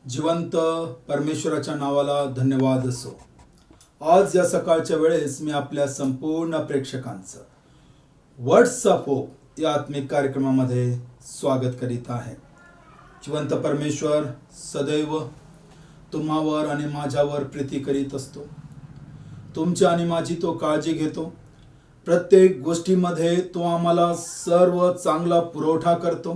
जिवंत परमेश्वराच्या नावाला धन्यवाद असो. आज या सकाळच्या वेळेस मी आपल्या संपूर्ण प्रेक्षकांचं व्हॉट्सअप होप या आत्मिक कार्यक्रमामध्ये स्वागत करीत आहे. जिवंत परमेश्वर सदैव तुम्हावर आणि माझ्यावर प्रीती करीत असतो. तुमची आणि माझी तो काळजी घेतो. प्रत्येक गोष्टीमध्ये तो आम्हाला सर्व चांगला पुरवठा करतो.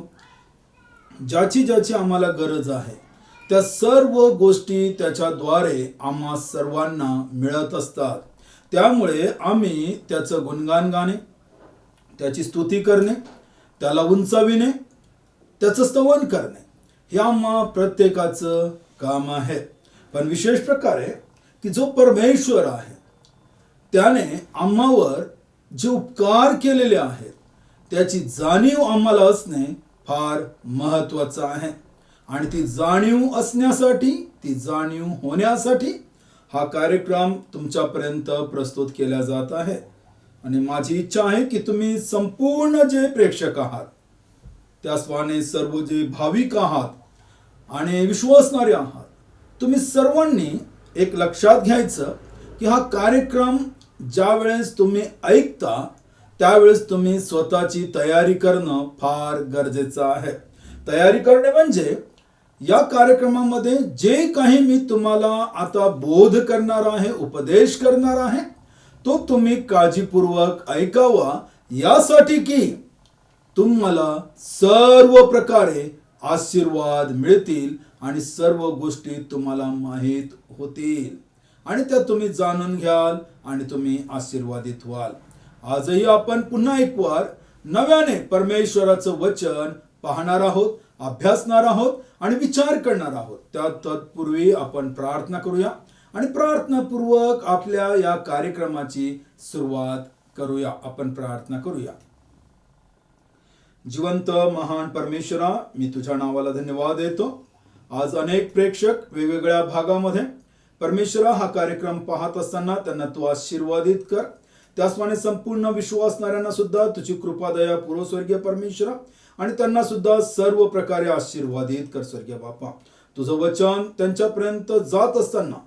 ज्याची आम्हाला गरज आहे त्या सर्व गोष्टी त्याच्याद्वारे आम्हा सर्वांना मिळत असतात. त्यामुळे आम्ही त्याचं गुणगान गाणे, त्याची स्तुती करणे, त्याला उंचाविणे, त्याचं स्तवन करणे हे आम्हा प्रत्येकाचं काम आहे. पण विशेष प्रकारे की जो परमेश्वर आहे त्याने आम्हावर जे उपकार केलेले आहेत त्याची जाणीव आम्हाला असणे फार महत्त्वाचं आहे. आणि ती जाणीव असण्यासाठी, ती जाणीव होण्यासाठी हा कार्यक्रम तुमच्यापर्यंत प्रस्तुत केला जात आहे. आणि माझी इच्छा आहे की तुम्ही संपूर्ण जे प्रेक्षक आहात, त्याचवाने सर्व जे भाविक आहात आणि विश्वासणारे आहात, तुम्ही सर्वांनी एक लक्षात घ्यायचं की हा कार्यक्रम ज्या वेळेस तुम्ही ऐकता त्यावेळेस तुम्ही स्वतःची तयारी करणं फार गरजेचं आहे. तयारी करणे म्हणजे या कार्यक्रमामध्ये जे काही मी तुम्हाला आता बोध करणार आहे, उपदेश करणार आहे, तो तुम्ही काळजीपूर्वक ऐकावा, यासाठी की तुम्हाला सर्व प्रकारे आशीर्वाद मिळतील आणि सर्व गोष्टी तुम्हाला माहीत होतील आणि त्या तुम्ही जाणून घ्याल आणि तुम्ही आशीर्वादित व्हाल. आजही आपण पुन्हा एक वार नव्याने परमेश्वराचं वचन पाहणार आहोत, अभ्यासणार आहोत आणि विचार करणार आहोत. तत्पूर्वी आपण प्रार्थना करूया आणि प्रार्थनापूर्वक आपल्या या कार्यक्रमाची सुरुवात करूया. आपण प्रार्थना करूया. जिवंत महान परमेश्वरा, मी तुझ्या नावाला धन्यवाद देतो. आज अनेक प्रेक्षक वेगवेगळ्या भागामध्ये परमेश्वरा हा कार्यक्रम पाहत असताना त्यांना तू आशीर्वादित कर. त्याचप्रमाणे संपूर्ण विश्वासणाऱ्यांना सुद्धा तुझी कृपा दया पुरव स्वर्गीय परमेश्वरा आणि त्यांना सुद्धा सर्व प्रकारे आशीर्वादित कर स्वर्गीय बापा. तुझं वचन त्यांच्यापर्यंत जात असताना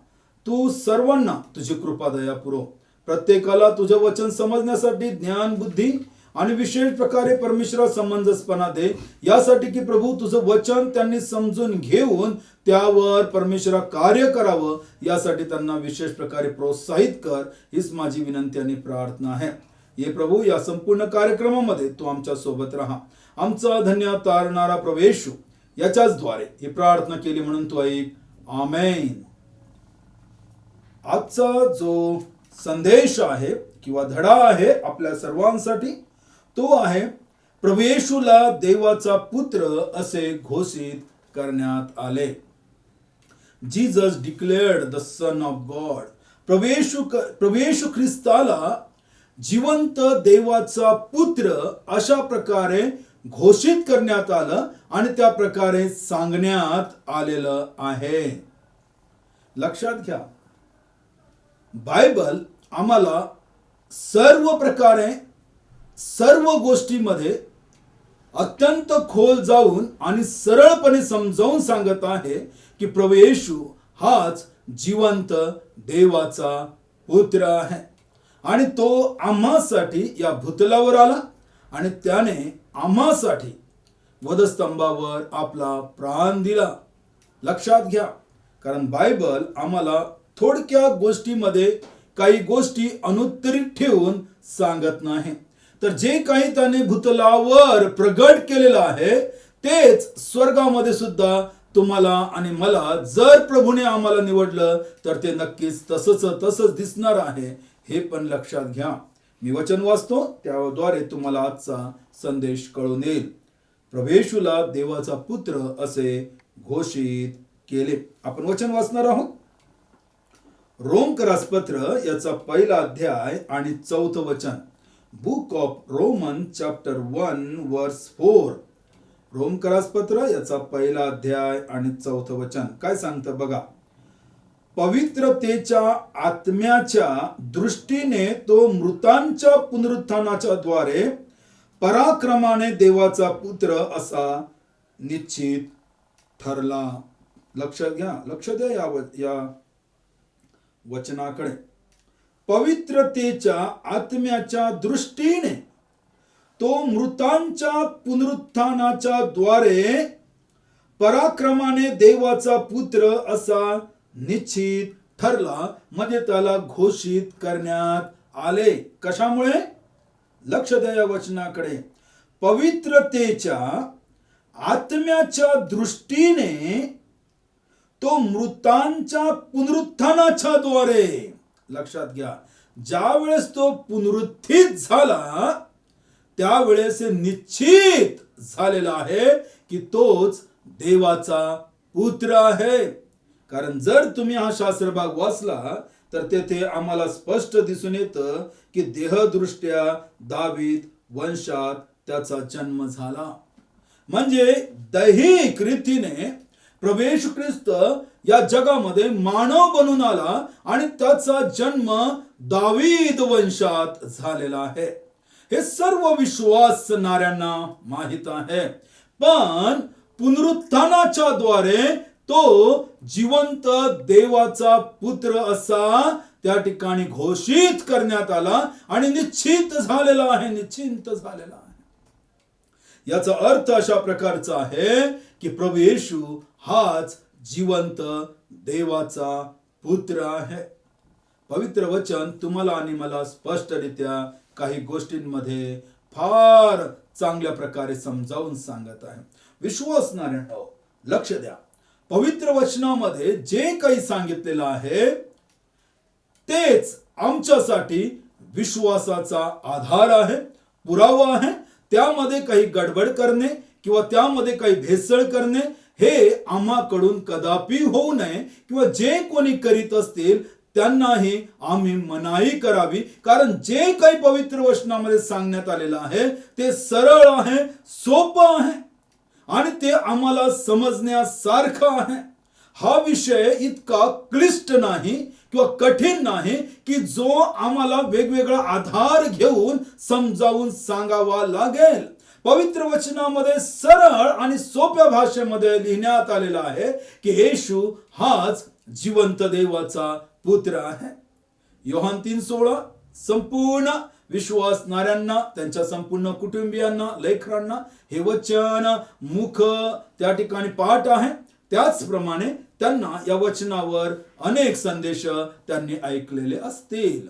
तू सर्वांना तुझी कृपा दया पुरव. प्रत्येकाला तुझं वचन समजण्यासाठी ज्ञान, बुद्धी आणि विशेष प्रकारे परमेश्वरा समंजसपणा दे, यासाठी की प्रभू तुझं वचन त्यांनी समजून घेऊन त्यावर परमेश्वरा कार्य करावं, यासाठी त्यांना विशेष प्रकारे प्रोत्साहित कर. हीच माझी विनंती आणि प्रार्थना आहे. ये प्रभू, या संपूर्ण कार्यक्रमामध्ये तू आमच्या सोबत राहा. आमचा धन्य तारणारा प्रवेशू याच्याच द्वारे ही प्रार्थना केली म्हणून तू ऐक. आमेन. आजचा जो संदेश आहे किंवा धडा आहे आपल्या सर्वांसाठी तो आहे प्रभू देवाचा पुत्र असे घोषित करण्यात आले. Jesus declared the son of God. प्रभू ख्रिस्ताला जिवंत देवाचा पुत्र अशा प्रकारे घोषित करण्यात आलं आणि त्या प्रकारे सांगण्यात आलेलं आहे. लक्षात घ्या, बायबल आम्हाला सर्व प्रकारे सर्व गोष्टीमध्ये अत्यंत खोल जाऊन आणि सरळपणे समजावून सांगत आहे की प्रभू येशू हाच जिवंत देवाचा पुत्र आहे आणि तो आम्हासाठी या भूतलावर आला आणि त्याने आम्हासाठी वधस्तंभावर आपला प्राण दिला. लक्षात घ्या, कारण बायबल आम्हाला थोडक्या गोष्टीमध्ये काही गोष्टी अनुत्तरित ठेवून सांगत नाही. तर जे काही त्याने भूतलावर प्रगट केलेलं आहे तेच स्वर्गामध्ये सुद्धा तुम्हाला आणि मला, जर प्रभूने आम्हाला निवडलं तर ते नक्कीच तसंच दिसणार आहे. हे पण लक्षात घ्या. मी वचन वाचतो, त्याद्वारे तुम्हाला आजचा संदेश कळून येईल. प्रभूला देवाचा पुत्र असे घोषित केले. आपण वचन वाचणार आहोत. रोमकरासपत्र याचा 1 अध्याय आणि 4 वचन. बुक ऑफ रोमन चॅप्टर 1 वर्स 4. रोमकरासपत्र याचा 1 अध्याय आणि 4 वचन काय सांगतं बघा. पवित्रतेच्या आत्म्याच्या दृष्टीने तो मृतांच्या पुनरुत्थानाच्या द्वारे पराक्रमाने देवाचा पुत्र असा निश्चित ठरला. लक्ष द्या या वचनाकडे. पवित्रतेच्या आत्म्याच्या दृष्टीने तो मृतांच्या पुनरुत्थानाच्या द्वारे पराक्रमाने देवाचा पुत्र असा निश्चित ठरला, म्हणजे त्याला घोषित करण्यात आले. कशामुळे? लक्ष द्या या वचनाकडे. पवित्रतेच्या आत्म्याच्या दृष्टीने तो मृतांच्या पुनरुत्थानाच्या द्वारे. लक्षात घ्या, ज्या वेळेस तो पुनरुत्थित झाला त्यावेळेस निश्चित झालेला आहे की तोच देवाचा पुत्र आहे. कारण जर तुम्ही हा शास्त्रभाग वाचला तर तेथे आम्हाला स्पष्ट दिसून येतं की देहदृष्ट्या दावीद वंशात त्याचा जन्म झाला. म्हणजे दैहिक रीतीने प्रभू येशू ख्रिस्त या जगामध्ये मानव बनून आला आणि त्याचा जन्म दावीद वंशात झालेला आहे. हे सर्व विश्वासणाऱ्यांना माहित आहे. पण पुनरुत्थानाच्या द्वारे तो जिवंत देवाचा पुत्र असा त्या ठिकाणी घोषित करण्यात आला आणि निश्चित झालेला आहे. निश्चिंत झालेला आहे. याचा अर्थ अशा प्रकारचा आहे की प्रभू येशू हाच जिवंत देवाचा पुत्र आहे. पवित्र वचन तुम्हाला आणि मला स्पष्टरित्या काही गोष्टींमध्ये फार चांगल्या प्रकारे समजावून सांगत आहे. विश्वासणाऱ्यांनो लक्ष द्या, पवित्र वचनामध्ये जे काही सांगितलेलं आहे तेच आमच्यासाठी विश्वासाचा आधार आहे, पुरावा आहे. त्यामध्ये काही गडबड करणे किंवा त्यामध्ये काही भेसळ करणे हे आम्हाकडून कदापि होऊ नये, किंवा जे कोणी करीत असतील त्यांनाही आम्ही मनाई करावी. कारण जे काही पवित्र वचनामध्ये सांगण्यात आलेलं आहे ते सरळ आहे, सोपं आहे आणि ते आम्हाला समजण्यासारखं आहे. हा विषय इतका क्लिष्ट नाही किंवा कठीण नाही की जो आम्हाला वेगवेगळा आधार घेऊन समजावून सांगावा लागेल. पवित्र वचनामध्ये सरळ आणि सोप्या भाषेमध्ये लिहिण्यात आलेला आहे की येशू हाच जिवंत देवाचा पुत्र आहे. योहान 3:16 संपूर्ण विश्वासणाऱ्यांना, त्यांच्या संपूर्ण कुटुंबियांना, लेकरांना हे वचन मुख त्या ठिकाणी पाठ आहे. त्याचप्रमाणे त्यांना या वचनावर अनेक संदेश त्यांनी ऐकलेले असतील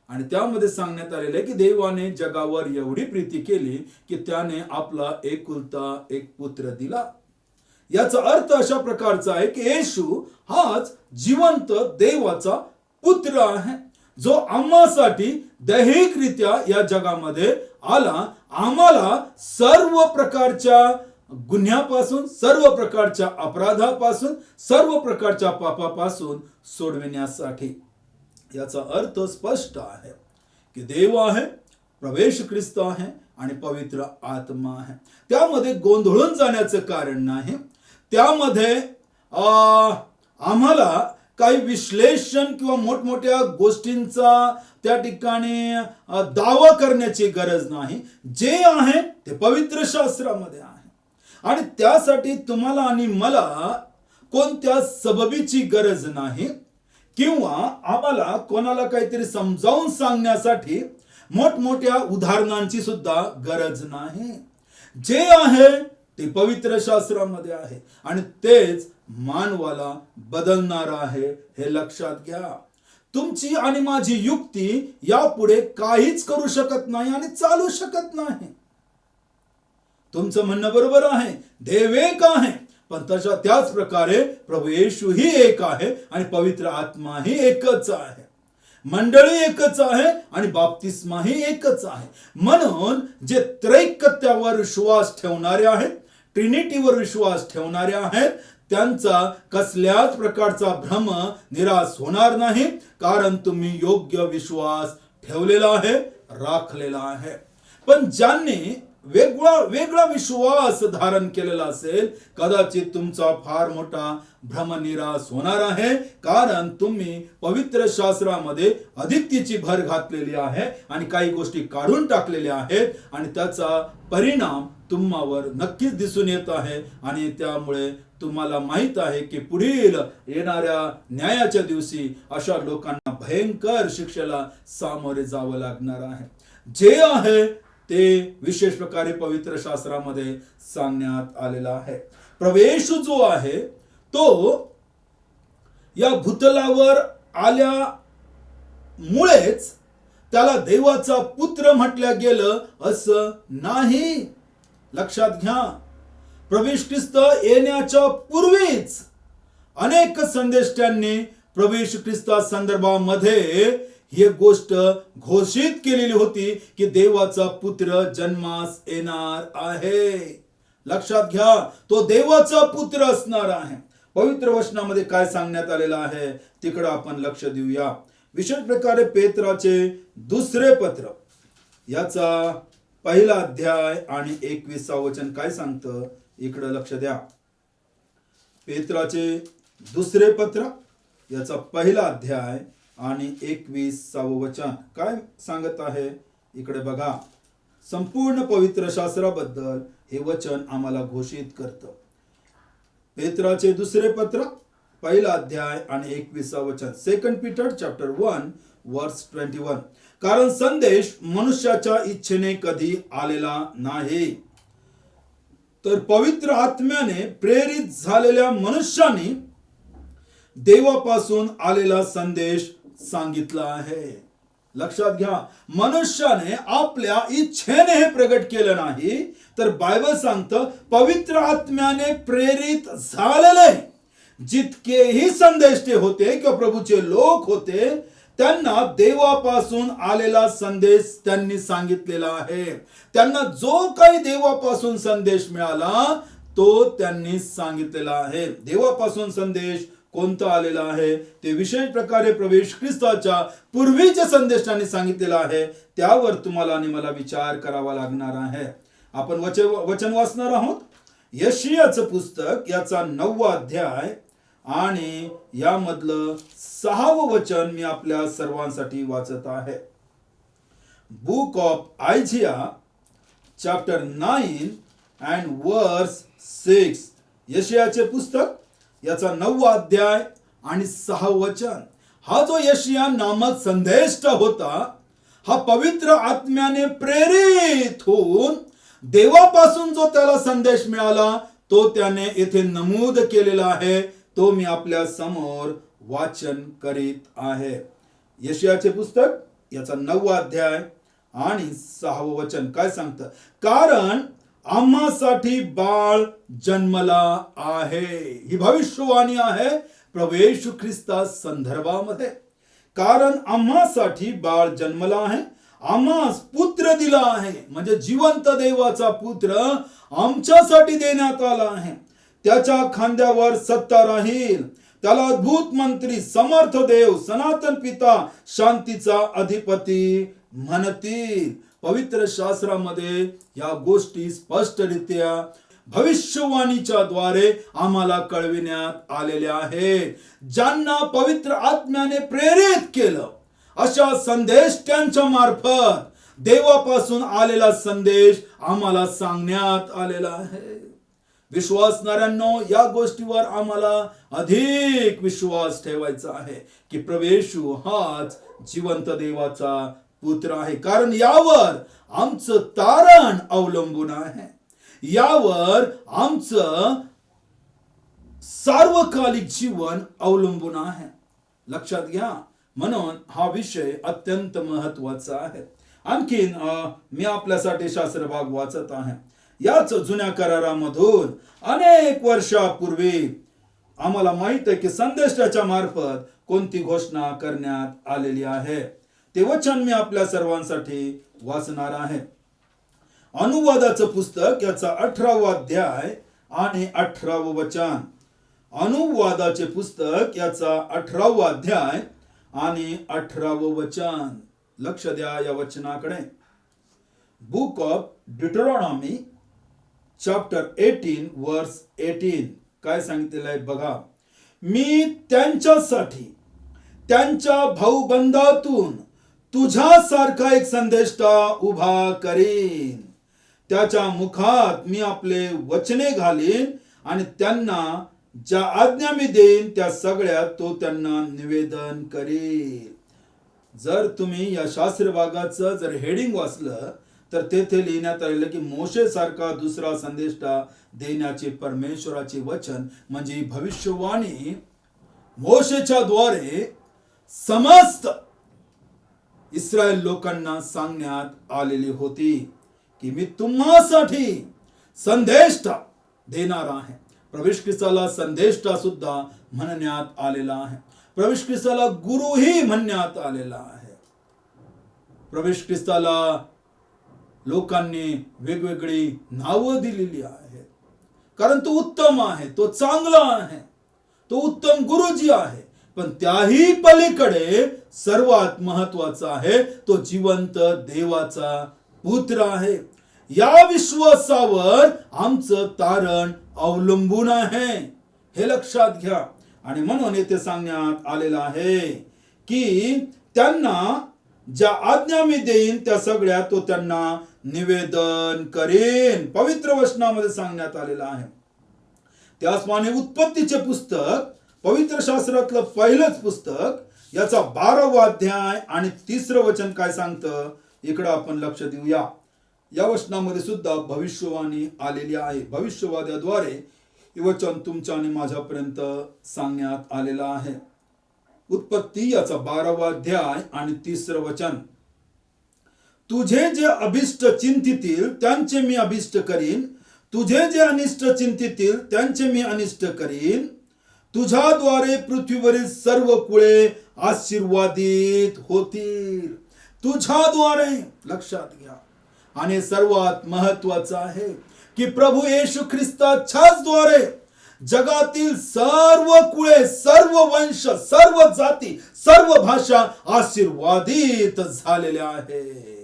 आणि त्यामध्ये सांगण्यात आलेले की देवाने जगावर एवढी प्रीती केली की त्याने आपला एकुलता एक पुत्र दिला. याचा अर्थ अशा प्रकारचा आहे की येशू हाच जिवंत देवाचा पुत्र आहे, जो आम्हासाठी दैहिकरित्या या जगामध्ये आला, आम्हाला सर्व प्रकारच्या गुन्ह्यापासून, सर्व प्रकारच्या अपराधापासून, सर्व प्रकारच्या पापापासून सोडविण्यासाठी. याचा अर्थ स्पष्ट आहे की देव आहे, प्रभू येशू ख्रिस्त आहे आणि पवित्र आत्मा आहे. त्यामध्ये गोंधळून जाण्याचं कारण नाही. त्यामध्ये आम्हाला काही विश्लेषण किंवा मोठमोठ्या गोष्टींचा त्या ठिकाणी दावा करण्याची गरज नाही. जे आहे ते पवित्र शास्त्रामध्ये आहे आणि त्यासाठी तुम्हाला आणि मला कोणत्या सबबीची गरज नाही किंवा आम्हाला कोणाला काहीतरी समजावून सांगण्यासाठी मोठमोठ्या उदाहरणांची सुद्धा गरज नाही. जे आहे ते पवित्र शास्त्रामध्ये आहे आणि तेच मानवाला बदलणार आहे, हे लक्षात घ्या. तुमची आणि माझी युक्ती यापुढे काहीच करू शकत नाही आणि चालू शकत नाही. तुमचं म्हणणं बरोबर आहे, देव एक आहे, पण त्याच प्रकारे प्रभू येशू ही एक आहे आणि पवित्र आत्मा ही एकच आहे. मंडळी एकच आहे आणि बाप्तिस्मा ही एकच आहे. म्हणून जे त्रैकत्यावर विश्वास ठेवणारे आहेत, ट्रिनिटीवर विश्वास ठेवणारे आहेत, त्यांचा कसल्याच प्रकारचा भ्रम निराश होणार नाही, कारण तुम्ही योग्य विश्वास ठेवलेला आहे, राखलेला आहे. पण ज्यांनी वेगळा विश्वास धारण केलेला असेल, कदाचित तुमचा फार मोठा भ्रमनिरास होणार आहे. कारण तुम्ही पवित्र शास्त्रामध्ये अधिक तिची भर घातलेली आहे आणि काही गोष्टी काढून टाकलेल्या आहेत आणि त्याचा परिणाम तुम्हावर नक्कीच दिसून येत आहे. आणि त्यामुळे तुम्हाला माहित आहे की पुढील येणाऱ्या न्यायाच्या दिवशी अशा लोकांना भयंकर शिक्षेला सामोरे जावं लागणार आहे. जे आहे ते विशेष प्रकारे पवित्र शास्त्रामध्ये सांगण्यात आलेला आहे. प्रभू जो आहे तो या भूतलावर आल्यामुळेच त्याला देवाचा पुत्र म्हटलं गेलं असं नाही. लक्षात घ्या, प्रभू ख्रिस्त येण्याच्या पूर्वीच अनेक संदेष्टांनी प्रभू ख्रिस्ता संदर्भामध्ये ही गोष्ट घोषित केलेली होती की देवाचा पुत्र जन्मास येणार आहे. लक्षात घ्या, तो देवाचा पुत्र असणार आहे. पवित्र वचनामध्ये काय सांगण्यात आलेलं आहे तिकडे आपण लक्ष देऊया. विशेष प्रकारे पेत्राचे दुसरे पत्र याचा पहिला अध्याय आणि 21 वचन काय सांगतं इकडे लक्ष द्या. पेत्राचे दुसरे पत्र याचा पहिला अध्याय आणि 21 वचन काय सांगत आहे इकडे बघा. संपूर्ण पवित्र शास्त्राबद्दल हे वचन आम्हाला घोषित करतं. पेत्राचे दुसरे पत्र पहिला अध्याय आणि 21 वचन. 2 पीटर चॅप्टर 1 वर्स 21. कारण संदेश मनुष्याच्या इच्छेने कधी आलेला नाही, तर पवित्र आत्म्याने प्रेरित झालेल्या मनुष्याने देवापासून आलेला संदेश सांगितला आहे. लक्षात घ्या, मनुष्याने आपल्या इच्छेने हे प्रगट केलं नाही, तर बायबल सांगतं पवित्र आत्म्याने प्रेरित झालेले जितकेही संदेश ते होते किंवा प्रभूचे लोक होते त्यांना देवापासून आलेला संदेश त्यांनी सांगितलेला आहे. त्यांना जो काही देवापासून संदेश मिळाला तो त्यांनी सांगितलेला आहे. देवापासून संदेश कोणता आलेला आहे ते विशेष प्रकारे प्रभू ख्रिस्ताच्या पूर्वीच्या संदेशाने सांगितलेला आहे. त्यावर तुम्हाला आणि मला विचार करावा लागणार आहे. आपण वचन वाचणार आहोत. यशायाचं पुस्तक याचा 9वा अध्याय आणि यामधलं 6वं वचन मी आपल्या सर्वांसाठी वाचत आहे. बुक ऑफ आयझिया चॅप्टर 9 अँड वर्स 6. यशायाचे पुस्तक याचा 9वा अध्याय आणि 6वं वचन. हा जो यशाया नामक संदेष्ट होता हा पवित्र आत्म्याने प्रेरित होऊन देवापासून जो त्याला संदेश मिळाला तो त्याने येथे नमूद केलेला आहे. तो मी आपल्या समोर वाचन करीत आहे. यशायाचे पुस्तक याचा 9वा अध्याय आणि 6वं वचन काय सांगतं. कारण आम्हासाठी बाळ जन्मला आहे. ही भविष्यवाणी आहे प्रभू येशू ख्रिस्ता संदर्भामध्ये. कारण आम्हासाठी बाळ जन्मला आहे, आम्हास पुत्र दिला आहे. म्हणजे जिवंत देवाचा पुत्र आमच्यासाठी देण्यात आला आहे. त्याच्या खांद्यावर सत्ता राहील. त्याला अद्भुत मंत्री, समर्थ देव, सनातन पिता, शांतीचा अधिपती म्हणतील. पवित्र शास्त्रामध्ये या गोष्टी स्पष्टरित्या भविष्यवाणीच्या द्वारे आम्हाला कळविण्यात आलेल्या आहेत. ज्यांना पवित्र आत्म्याने प्रेरित केलं अशा संदेष्टांच्या मार्फत देवापासून आलेला संदेश आम्हाला सांगण्यात आलेला आहे. विश्वासणाऱ्यांनो, या गोष्टीवर आम्हाला अधिक विश्वास ठेवायचा आहे की प्रभू येशू हाच जिवंत देवाचा पुत्र आहे. कारण यावर आमचं तारण अवलंबून आहे. यावर आमचं सार्वकालिक जीवन अवलंबून आहे. लक्षात घ्या, म्हणून हा विषय अत्यंत महत्वाचा आहे. आणखीन मी आपल्यासाठी शास्त्र भाग वाचत आहे. याच जुन्या करारामधून अनेक वर्षापूर्वी आम्हाला माहित आहे की संदेशाच्या मार्फत कोणती घोषणा करण्यात आलेली आहे. ते वचन मी आपल्या सर्वांसाठी वाचणार आहे. अनुवादाचं पुस्तक याचा 18वा अध्याय आणि 18वं वचन. अनुवादाचे पुस्तक याचा 18वा अध्याय आणि 18वं वचन. लक्ष द्या या वचनाकडे. बुक ऑफ डिट्रोनॉमी चॅप्टर 18 वर्स 18 काय सांगितलेलं आहे बघा. मी त्यांच्यासाठी त्यांच्या भाऊबंदातून तुझ्यासारखा एक संदेष्टा उभा करीन. त्याच्या मुखात मी आपले वचने घालीन आणि त्यांना ज्या आज्ञा मी देईन त्या सगळ्या तो त्यांना निवेदन करील. जर तुम्ही या शास्त्र भागाचं जर हेडिंग वाचलं तर तेथे लिहिण्यात आलेलं की मोशे सारखा दुसरा संदेष्टा देण्याचे परमेश्वराचे वचन म्हणजे भविष्यवाणी मोशेच्या द्वारे समस्त इस्रायल लोकांना सांगण्यात आलेली होती की मी तुम्हासाठी संदेष्टा देणार आहे. प्रभू ख्रिस्ताला संदेष्टा सुद्धा म्हणण्यात आलेला आहे. प्रभू ख्रिस्ताला गुरुही म्हणण्यात आलेला आहे. प्रभू ख्रिस्ताला लोकांनी वेगवेगळी नावं दिलेली आहेत कारण तो उत्तम आहे, तो चांगला आहे, तो उत्तम गुरुजी आहे. पण त्याही पलीकडे सर्वात महत्वाचा आहे तो जिवंत देवाचा पुत्र आहे. या विश्वासावर आमचं तारण अवलंबून आहे हे लक्षात घ्या. आणि म्हणून येथे सांगण्यात आलेलं आहे की त्यांना ज्या आज्ञा मी देईन त्या सगळ्या तो त्यांना निवेदन करेन. पवित्र वचनामध्ये सांगण्यात आलेलं आहे. त्याचप्रमाणे उत्पत्तीचे पुस्तक पवित्र शास्त्रातलं पहिलंच पुस्तक याचा 12वा अध्याय आणि 3रं वचन काय सांगतं इकडं आपण लक्ष देऊया. या वचनामध्ये सुद्धा भविष्यवाणी आलेली आहे. भविष्यवाद्याद्वारे हे वचन तुमच्या आणि माझ्यापर्यंत सांगण्यात आलेलं आहे. उत्पत्ती याचा 12वा अध्याय आणि 3रं वचन. तुझे जे अभिष्ट चिंतितील त्यांचे मी अभिष्ट करीन, तुझे जे अनिष्ट चिंतितील त्यांचे मी अनिष्ट करीन. तुझ्याद्वारे पृथ्वीवरील सर्व कुळे आशीर्वादित होतील. तुझ्याद्वारे लक्षात घ्या. आणि सर्वात महत्वाचं आहे की प्रभू येशू ख्रिस्ताच्याच द्वारे जगातील सर्व कुळे, सर्व वंश, सर्व जाती, सर्व भाषा आशीर्वादित झालेल्या आहेत.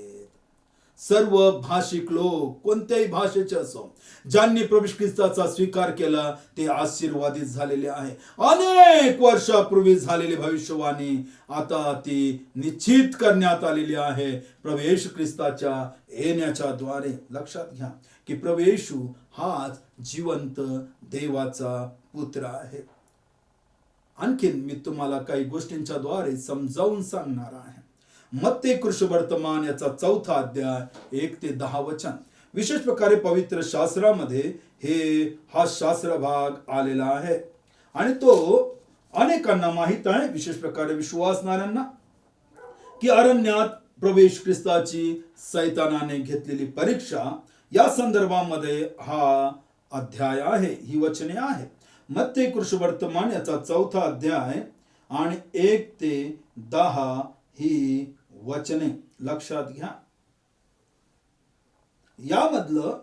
सर्व भाषिक लोक कोणत्याही भाषेचे असो ज्यांनी प्रभू ख्रिस्ताचा स्वीकार केला ते आशीर्वादित झालेले आहे. अनेक वर्षापूर्वी झालेली भविष्यवाणी आता ती निश्चित करण्यात आलेली आहे प्रभू येशू ख्रिस्ताच्या येण्याच्या द्वारे. लक्षात घ्या की प्रभू येशू हाच जिवंत देवाचा पुत्र आहे. आणखीन मी तुम्हाला काही गोष्टींच्या द्वारे समजावून सांगणार आहे. मत्ते कृष्णवर्तमान याचा 4था अध्याय 1 ते 10 वचन. विशेष प्रकारे पवित्र शास्त्रामध्ये हा शास्त्र भाग आलेला आहे आणि तो अनेकांना माहित आहे, विशेष प्रकारे विश्वासणाऱ्यांना, की अरण्यात प्रभू येशू ख्रिस्ताची सैतानाने घेतलेली परीक्षा या संदर्भामध्ये हा अध्याय आहे, ही वचने आहे. मत्ते कृष्णवर्तमान याचा 4था अध्याय आणि 1 ते 10 ही वचने लक्षात घ्या. यामधलं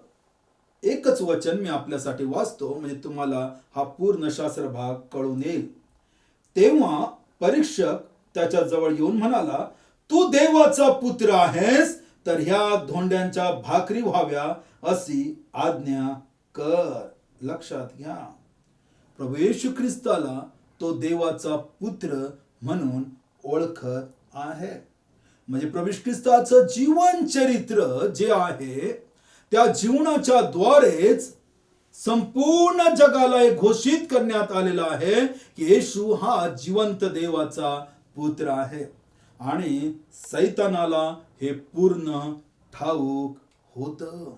एकच वचन मी आपल्यासाठी वाचतो म्हणजे तुम्हाला हा पूर्ण शास्त्र भाग कळून येईल. तेव्हा परीक्षक त्याच्या जवळ येऊन म्हणाला, तू देवाचा पुत्र आहेस तर ह्या धोंड्यांच्या भाकरी व्हाव्या अशी आज्ञा कर. लक्षात घ्या, प्रभू येशू ख्रिस्ताला तो देवाचा पुत्र म्हणून ओळखत आहे. म्हणजे प्रभू ख्रिस्ताचं जीवन चरित्र जे आहे त्या जीवनाच्या द्वारेच संपूर्ण जगाला हे घोषित करण्यात आलेलं आहे की येशू हा जिवंत देवाचा पुत्र आहे. आणि सैतानाला हे पूर्ण ठाऊक होतं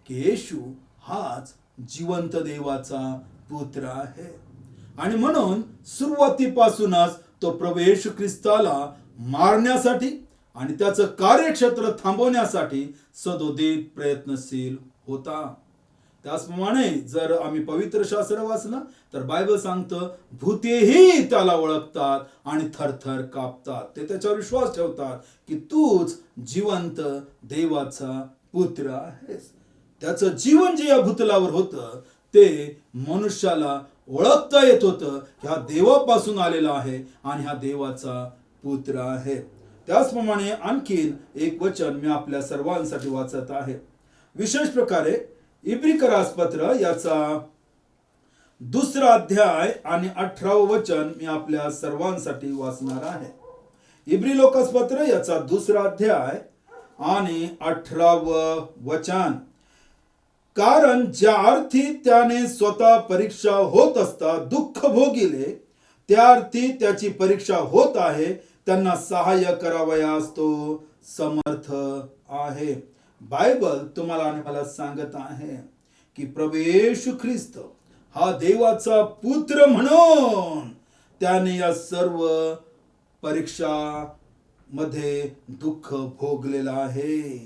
की येशू हाच जिवंत देवाचा पुत्र आहे. आणि म्हणून सुरुवातीपासूनच तो प्रभू येशू ख्रिस्ताला मारण्यासाठी आणि त्याचं कार्यक्षेत्र थांबवण्यासाठी सदोदित प्रयत्नशील होता. त्याचप्रमाणे जर आम्ही पवित्र शास्त्र वाचलं तर बायबल सांगतं भूतेही त्याला ओळखतात आणि थरथर कापतात. ते त्याच्यावर विश्वास ठेवतात की तूच जिवंत देवाचा पुत्र आहेस. त्याचं जीवन जे या भूतलावर होतं ते मनुष्याला ओळखता येत होतं की हा देवापासून आलेला आहे आणि हा देवाचा पुत्र आहे. त्याचप्रमाणे आणखीन एक वचन मी आपल्या सर्वांसाठी वाचत आहे. विशेष प्रकारे इब्रिकरास पत्र याचा 2 अध्याय आणि 18 वचन मी आपल्या सर्वांसाठी वाचणार आहे. इब्री लोकास पत्र याचा 2 अध्याय आणि 18 वचन. कारण ज्या अर्थी त्याने स्वतः परीक्षा होत असता दुःख भोगिले, त्या अर्थी त्याची परीक्षा होत आहे, त्यांना सहाय्य करावयास तो समर्थ आहे. बायबल तुम्हाला आणि मला सांगत आहे की प्रभू येशू ख्रिस्त हा देवाचा पुत्र म्हणून त्याने या सर्व परीक्षा मध्ये दुःख भोगलेलं आहे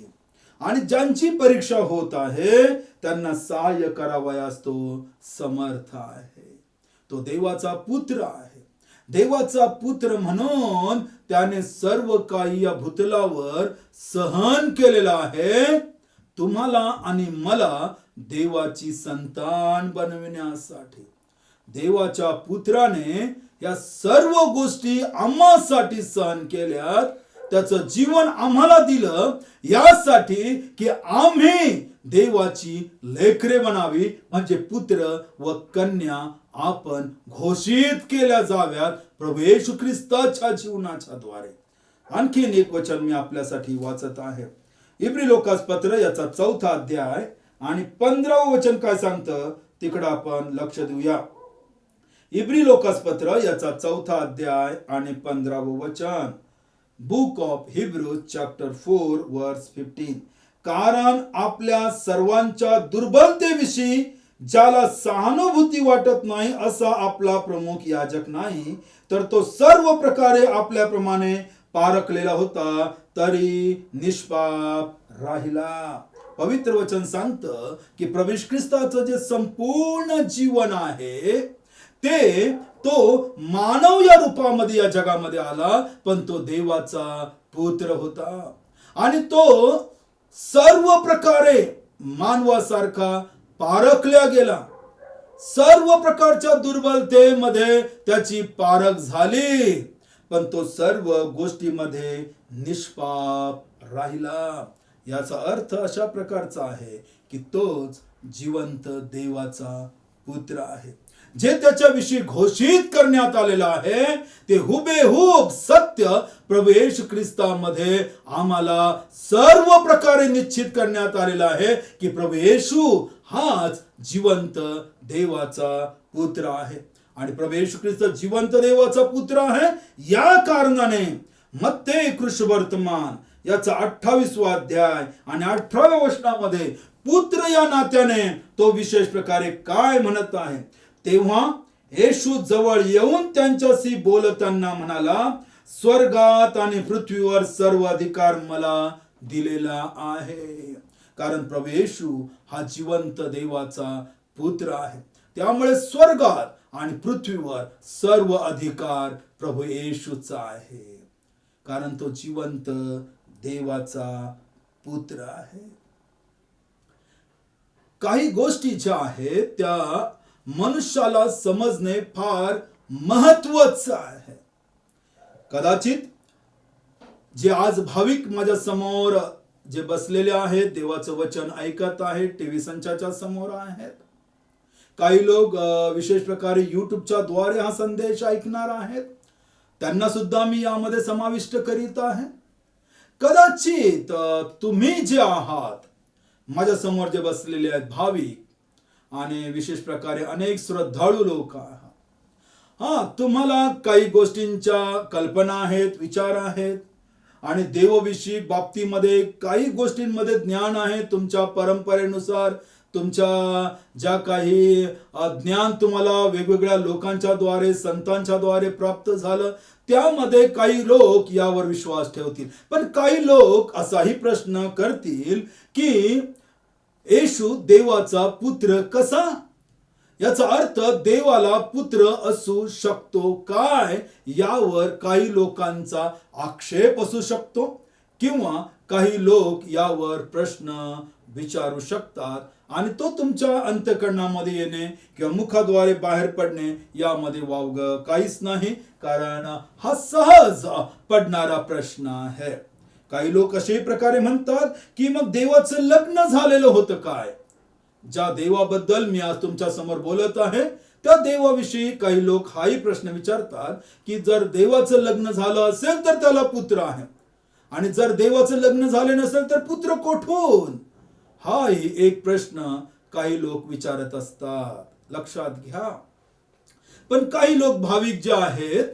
आणि ज्यांची परीक्षा होत आहे त्यांना सहाय्य करावयास तो समर्थ आहे. तो देवाचा पुत्र आहे. देवाचा पुत्र म्हणून त्याने सर्व काही या भूतलावर सहन केलेलं आहे, तुम्हाला आणि मला देवाची संतान बनविण्यासाठी. देवाच्या पुत्राने या सर्व गोष्टी आम्हासाठी सहन केल्यात, त्याचं जीवन आम्हाला दिलं यासाठी की आम्ही देवाची लेकरे बनावी, म्हणजे पुत्र व कन्या आपण घोषित केल्या जाव्यात प्रभू येशू ख्रिस्ताच्या जीवनाच्या द्वारे. आणखीन एक वचन मी आपल्यासाठी वाचत आहे. इब्री लोकास पत्र याचा 4 अध्याय आणि 15 वचन काय सांगतं तिकडे आपण लक्ष देऊया. इब्री लोकास पत्र याचा 4 अध्याय आणि 15 वचन. बुक ऑफ हिब्रू चॅप्टर 4 वर्स 15. कारण आपल्या सर्वांच्या दुर्बलतेविषयी ज्याला सहानुभूती वाटत नाही असा आपला प्रमुख याजक नाही, तर तो सर्व प्रकारे आपल्याप्रमाणे पारखलेला होता तरी निष्पाप राहिला. पवित्र वचन सांगतं की प्रभू ख्रिस्ताचं जे संपूर्ण जीवन आहे ते तो मानव या रूपामध्ये या जगामध्ये आला, पण तो देवाचा पुत्र होता आणि तो सर्व प्रकारे मानवासारखा पारखल्या गेला. सर्व प्रकारच्या दुर्बलतेमध्ये त्याची पारख झाली, पण तो सर्व गोष्टीमध्ये निष्पाप राहिला. याचा अर्थ अशा प्रकारचा आहे की तोच जिवंत देवाचा पुत्र आहे. जे त्याच्याविषयी घोषित करण्यात आलेलं आहे ते हुबेहूब सत्य प्रभू येशू ख्रिस्तामध्ये आम्हाला सर्व प्रकारे निश्चित करण्यात आलेलं आहे की प्रभू येशू हाच जिवंत देवाचा पुत्र आहे. आणि प्रभू येशू ख्रिस्त जिवंत देवाचा पुत्र आहे या कारणाने मत्ते कृष्णवर्तमान याचा 28 अध्याय आणि 18 वचनामध्ये पुत्र या नात्याने तो विशेष प्रकारे काय म्हणत आहे. तेव्हा येशू जवळ येऊन त्यांच्याशी बोलताना म्हणाला, स्वर्गात आणि पृथ्वीवर सर्व अधिकार मला दिलेला आहे. कारण प्रभू येशू हा जिवंत देवाचा पुत्र आहे. त्यामुळे स्वर्गात आणि पृथ्वीवर सर्व अधिकार प्रभू येशूचा आहे, कारण तो जिवंत देवाचा पुत्र आहे. काही गोष्टी ज्या आहेत त्या मनुष्याला समजणे फार महत्वाचं आहे. कदाचित जे आज भाविक माझ्या समोर जे बसलेले आहेत, देवाचं वचन ऐकत आहेत, टीव्ही संचाच्या समोर आहेत, काही लोक विशेष प्रकारे युट्यूबच्या द्वारे हा संदेश ऐकणार आहेत, त्यांना सुद्धा मी यामध्ये समाविष्ट करीत आहे. कदाचित तुम्ही जे आहात, माझ्या समोर जे बसलेले आहेत भाविक आणि विशेष प्रकारे अनेक श्रद्धाळू लोक आहात, तुम्हाला काही गोष्टींच्या कल्पना आहेत, विचार आहेत आणि देवविषयी बाबतीमध्ये काही गोष्टींमध्ये ज्ञान आहे. तुमच्या परंपरेनुसार तुमच्या ज्या काही ज्ञान तुम्हाला वेगवेगळ्या लोकांच्या द्वारे, संतांच्या द्वारे प्राप्त झालं, त्यामध्ये काही लोक यावर विश्वास ठेवतील. पण काही लोक असाही प्रश्न करतील की येशू देवाचा पुत्र कसा? याचा अर्थ देवाला पुत्र असू शकतो काय, यावर काही लोकांचा आक्षेप असू शकतो. किंवा काही लोक यावर प्रश्न विचारू शकतात आणि तो तुमच्या अंतःकरणामध्ये येणे किंवा मुखाद्वारे बाहेर पडणे यामध्ये वावग काहीच नाही, कारण हा सहज पडणारा प्रश्न आहे. काही लोक असे प्रकारे म्हणतात की मग देवाचं लग्न झालेलं होतं काय? ज्या देवाबद्दल मी आज तुमच्या समोर बोलत आहे त्या देवाविषयी काही लोक हाही प्रश्न विचारतात की जर देवाचं लग्न झालं असेल तर त्याला पुत्र आहे, आणि जर देवाचं लग्न झाले नसेल तर पुत्र कोठून? हाही एक प्रश्न काही लोक विचारत असतात. लक्षात घ्या. पण काही लोक भाविक जे आहेत,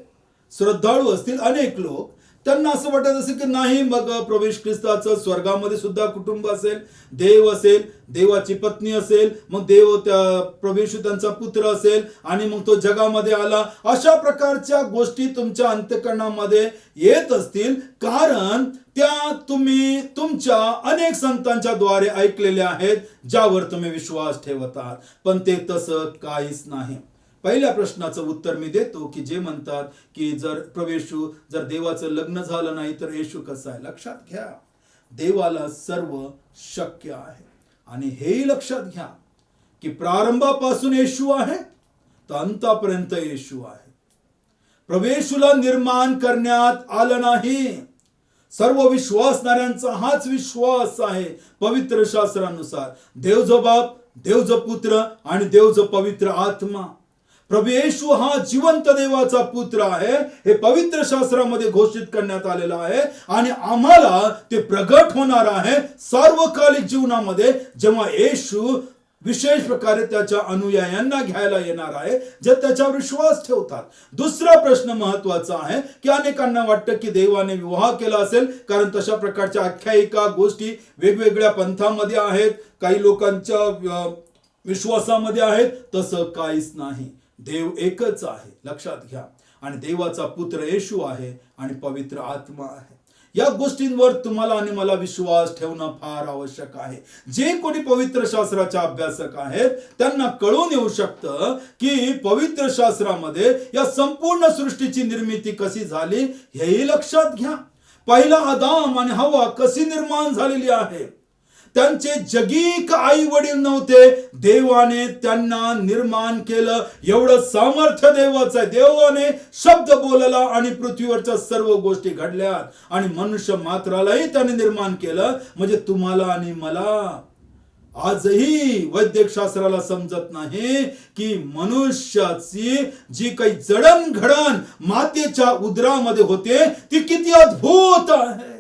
श्रद्धाळू असतील अनेक लोक, त्यांना असं वाटत असेल की नाही, मग प्रभू येशू ख्रिस्ताचं स्वर्गामध्ये सुद्धा कुटुंब असेल, देव असेल, देवाची पत्नी असेल, मग देव त्या प्रभू येशू त्यांचा पुत्र असेल आणि मग तो जगामध्ये आला. अशा प्रकारच्या गोष्टी तुमच्या अंतःकरणामध्ये येत असतील, कारण त्या तुम्ही तुमच्या अनेक संतांच्या द्वारे ऐकलेल्या आहेत, ज्यावर तुम्ही विश्वास ठेवत आहात. पण ते तसं काहीच नाही. पहिल्या प्रश्नाचं उत्तर मी देतो की जे म्हणतात की जर प्रभू येशू, जर देवाचं लग्न झालं नाही तर येशू कसा आहे? लक्षात घ्या, देवाला सर्व शक्य आहे. आणि हेही लक्षात घ्या की प्रारंभापासून येशू आहे तर अंतापर्यंत येशू आहे. प्रभू येशूला निर्माण करण्यात आलं नाही. सर्व विश्वासणाऱ्यांचा हाच विश्वास आहे पवित्र शास्त्रानुसार. देव जो बाप, देव जो पुत्र आणि देव जो पवित्र आत्मा. प्रभू येशू हा जिवंत देवाचा पुत्र आहे, हे पवित्र शास्त्रामध्ये घोषित करण्यात आलेलं आहे. आणि आम्हाला ते प्रगट होणार आहे सार्वकालिक जीवनामध्ये, जेव्हा येशू विशेष प्रकारे त्याच्या अनुयायांना घ्यायला येणार आहे जे त्याच्यावर विश्वास ठेवतात. दुसरा प्रश्न महत्वाचा आहे की अनेकांना वाटतं की देवाने विवाह केला असेल, कारण तशा प्रकारच्या आख्यायिका गोष्टी वेगवेगळ्या पंथामध्ये आहेत, काही लोकांच्या विश्वासामध्ये आहेत. तसं काहीच नाही. देव एकच आहे, लक्षात घ्या. आणि देवाचा पुत्र येशू आहे आणि पवित्र आत्मा आहे. या गोष्टींवर तुम्हाला आणि मला विश्वास ठेवणं फार आवश्यक आहे. जे कोणी पवित्र शास्त्राचे अभ्यासक आहेत त्यांना कळून येऊ शकतं की पवित्र शास्त्रामध्ये या संपूर्ण सृष्टीची निर्मिती कशी झाली हेही लक्षात घ्या. पहिला आदाम आणि हव्वा कशी निर्माण झालेली आहे. त्यांचे जगिक आई वडील नव्हते, देवाने त्यांना निर्माण केलं. एवढं सामर्थ्य देवाचं आहे. देवाने शब्द बोलला आणि पृथ्वीवरच्या सर्व गोष्टी घडल्या आणि मनुष्य मात्रालाही त्याने निर्माण केलं. म्हणजे तुम्हाला आणि मला आजही वैद्यक शास्त्राला समजत नाही की मनुष्याची जी काही जडणघडण मातेच्या उदरामध्ये होते ती किती अद्भुत आहे.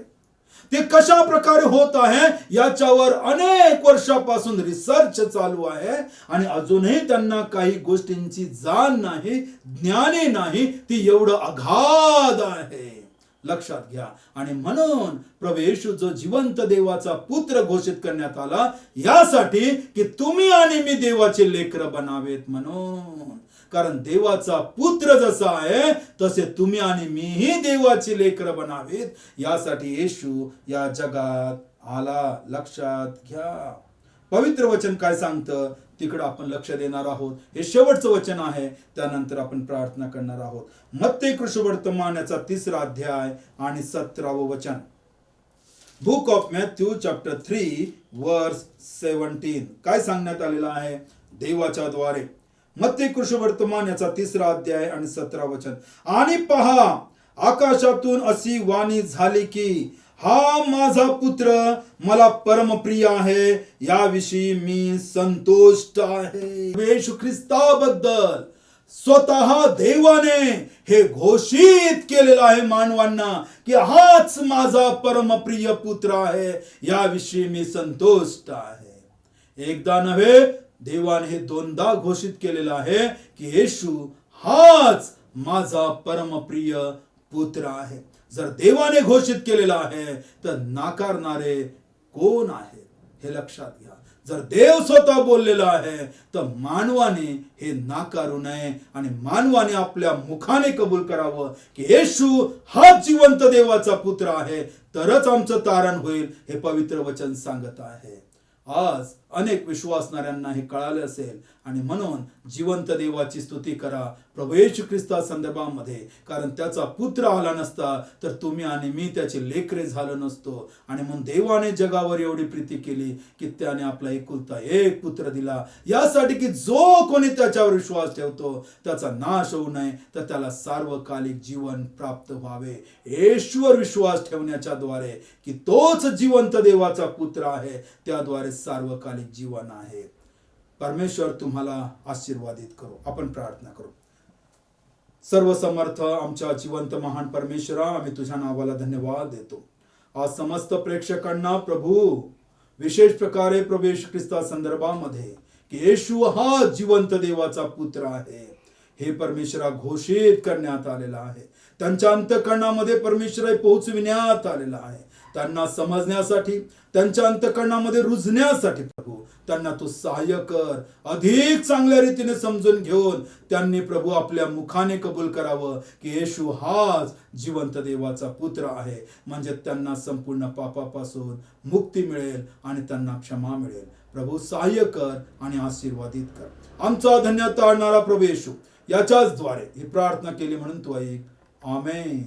ते कशा प्रकारे होत आहे याच्यावर अनेक वर्षापासून रिसर्च चालू आहे आणि अजूनही त्यांना काही गोष्टींची जाण नाही, ज्ञानही नाही. ती एवढं अगाध आहे, लक्षात घ्या. आणि म्हणून प्रभू येशू जो जिवंत देवाचा पुत्र घोषित करण्यात आला यासाठी की तुम्ही आणि मी देवाचे लेकरं बनावेत म्हणून. कारण देवाचा पुत्र जसा आहे तसे तुम्ही आणि मीही देवाची लेकरं बनावेत, यासाठी येशू या जगात आला. लक्षात घ्या. पवित्र वचन काय सांगतं तिकडं आपण लक्ष देणार आहोत. हे शेवटचं वचन आहे, त्यानंतर आपण प्रार्थना करणार आहोत. मत्ती कृष्णवर्तमान याचा 3रा अध्याय आणि 17वं वचन. बुक ऑफ मॅथ्यू चॅप्टर 3 वर्स 17 काय सांगण्यात आलेलं आहे देवाच्या द्वारे. मत्ती कृष्णवर्तमान याचा 3रा अध्याय आणि 17वं वचन. आणि पहा, आकाशातून अशी वाणी झाली की हा माझा पुत्र मला परमप्रिय आहे, याविषयी मी संतुष्ट आहे. येशू ख्रिस्ताबद्दल स्वतः देवाने हे घोषित केलेलं आहे मानवांना की हाच माझा परमप्रिय पुत्र आहे, याविषयी मी संतुष्ट आहे. एकदा नव्हे, देवाने हे 2दा घोषित केलेलं आहे की येशू हाच माझा परमप्रिय पुत्र आहे. जर देवाने घोषित केलेलं आहे तर नाकारणारे कोण आहे हे लक्षात घ्या. जर देव स्वतः बोललेला आहे तर मानवाने हे नाकारू नये आणि मानवाने आपल्या मुखाने कबूल करावं की येशू हा जिवंत देवाचा पुत्र आहे, तरच आमचं तारण होईल, हे पवित्र वचन सांगत आहे. आज अनेक विश्वासणाऱ्यांना हे कळाले असेल आणि म्हणून जिवंत देवाची स्तुती करा, प्रभू येशू ख्रिस्ता संदर्भामध्ये, कारण त्याचा पुत्र आला नसता तर तुम्ही आणि मी त्याचे लेकरे झालो नसतो. आणि म्हणून देवाने जगावर एवढी प्रीती केली की त्याने आपला एकुलता एक पुत्र दिला, यासाठी की जो कोणी त्याच्यावर विश्वास ठेवतो त्याचा नाश होऊ नये, तर त्याला सार्वकालिक जीवन प्राप्त व्हावे. येशूवर विश्वास ठेवण्याच्या द्वारे की तोच जिवंत देवाचा पुत्र आहे, त्याद्वारे सार्वकालिक जीवन आहे. परमेश्वर तुम्हाला आशीर्वादित करो. आपण प्रार्थना करू. सर्वसमर्थ आमच्या जिवंत महान परमेश्वरा, आम्ही तुझ्या नावाला धन्यवाद देतो. आज समस्त प्रेक्षकांना प्रभू विशेष प्रकारे प्रभू येशू ख्रिस्ता संदर्भामध्ये की येशू हा जिवंत देवाचा पुत्र आहे हे परमेश्वरा घोषित करण्यात आलेला आहे. त्यांच्या अंतःकरणामध्ये परमेश्वर पोहोचविण्यात आलेला आहे. त्यांना समजण्यासाठी, त्यांच्या अंतःकरणामध्ये रुजण्यासाठी प्रभू त्यांना तू सहाय्य कर. अधिक चांगल्या रीतीने समजून घेऊन त्यांनी प्रभू आपल्या मुखाने कबूल करावं की येशू हाच जिवंत देवाचा पुत्र आहे. म्हणजे त्यांना संपूर्ण पापापासून मुक्ती मिळेल आणि त्यांना क्षमा मिळेल. प्रभू सहाय्य कर आणि आशीर्वादित कर. आमचा धन्यता आणणारा प्रभू येशू, याच्याच द्वारे ही प्रार्थना केली म्हणून तू ऐक. आमेन.